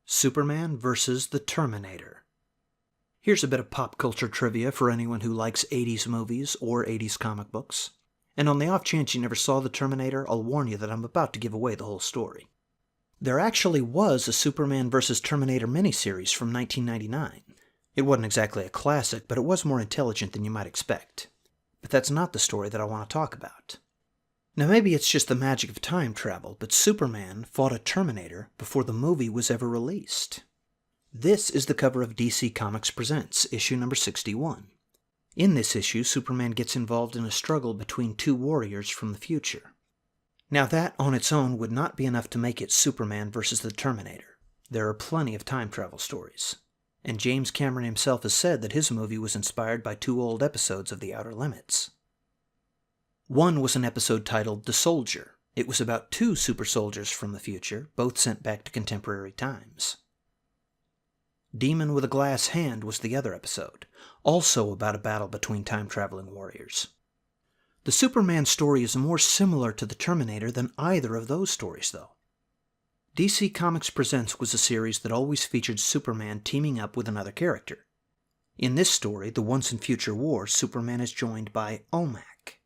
Superman versus the Terminator. Here's a bit of pop culture trivia for anyone who likes 80s movies or 80s comic books. And on the off chance you never saw the Terminator, I'll warn you that I'm about to give away the whole story. There actually was a Superman vs. Terminator miniseries from 1999. It wasn't exactly a classic, but it was more intelligent than you might expect. But that's not the story that I want to talk about. Now maybe it's just the magic of time travel, but Superman fought a Terminator before the movie was ever released. This is the cover of DC Comics Presents, issue number 61. In this issue, Superman gets involved in a struggle between two warriors from the future. Now that, on its own, would not be enough to make it Superman versus the Terminator. There are plenty of time travel stories. And James Cameron himself has said that his movie was inspired by two old episodes of The Outer Limits. One was an episode titled The Soldier. It was about two super soldiers from the future, both sent back to contemporary times. Demon with a Glass Hand was the other episode, also about a battle between time-traveling warriors. The Superman story is more similar to the Terminator than either of those stories, though. DC Comics Presents was a series that always featured Superman teaming up with another character. In this story, the Once and Future War, Superman is joined by OMAC.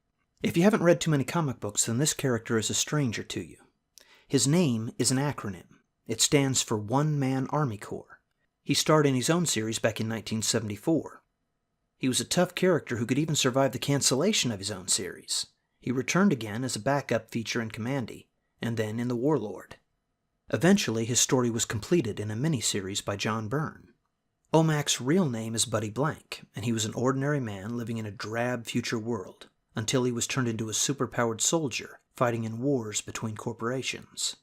If you haven't read too many comic books, then this character is a stranger to you. His name is an acronym. It stands for One Man Army Corps. He starred in his own series back in 1974. He was a tough character who could even survive the cancellation of his own series. He returned again as a backup feature in Commandy, and then in The Warlord. Eventually, his story was completed in a miniseries by John Byrne. OMAC's real name is Buddy Blank, and he was an ordinary man living in a drab future world, until he was turned into a superpowered soldier fighting in wars between corporations.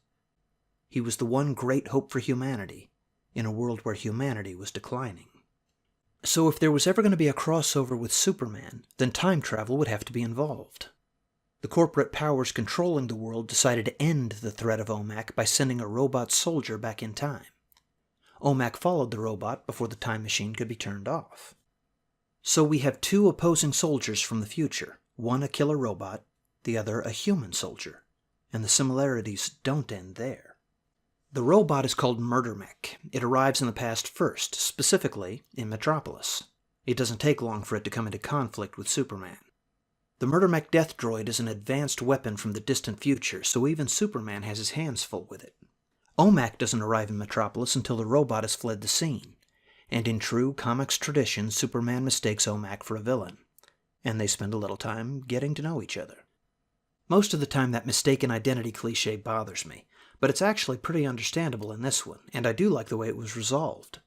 He was the one great hope for humanity in a world where humanity was declining. So if there was ever going to be a crossover with Superman, then time travel would have to be involved. The corporate powers controlling the world decided to end the threat of OMAC by sending a robot soldier back in time. OMAC followed the robot before the time machine could be turned off. So we have two opposing soldiers from the future, one a killer robot, the other a human soldier, and the similarities don't end there. The robot is called Murder Mech. It arrives in the past first, specifically in Metropolis. It doesn't take long for it to come into conflict with Superman. The Murder Mech death droid is an advanced weapon from the distant future, so even Superman has his hands full with it. OMAC doesn't arrive in Metropolis until the robot has fled the scene, and in true comics tradition, Superman mistakes OMAC for a villain, and they spend a little time getting to know each other. Most of the time that mistaken identity cliché bothers me, but it's actually pretty understandable in this one, and I do like the way it was resolved.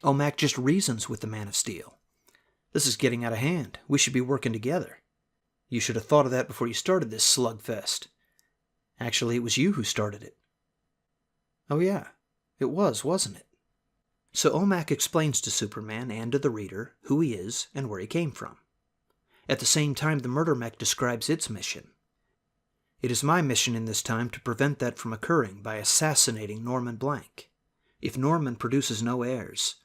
OMAC just reasons with the Man of Steel. This is getting out of hand. We should be working together. You should have thought of that before you started this slugfest. Actually, it was you who started it. Oh yeah, it was, wasn't it? So OMAC explains to Superman and to the reader who he is and where he came from. At the same time, the Murder Mech describes its mission. It is my mission in this time to prevent that from occurring by assassinating Norman Blank. If Norman produces no heirs,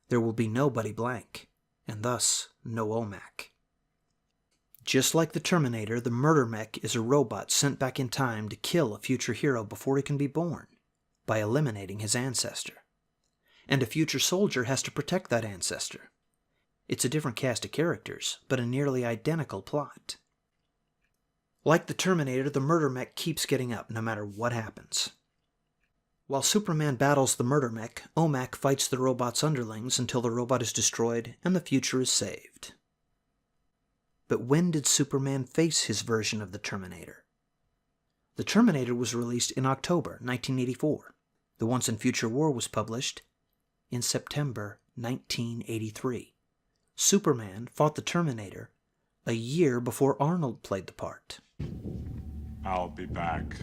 there will be nobody Blank, and thus no OMAC. Just like the Terminator, the Murder Mech is a robot sent back in time to kill a future hero before he can be born, by eliminating his ancestor. And a future soldier has to protect that ancestor. It's a different cast of characters, but a nearly identical plot. Like the Terminator, the Murder Mech keeps getting up no matter what happens. While Superman battles the Murder Mech, OMAC fights the robot's underlings until the robot is destroyed and the future is saved. But when did Superman face his version of the Terminator? The Terminator was released in October 1984. The Once and Future War was published in September 1983. Superman fought the Terminator a year before Arnold played the part. I'll be back.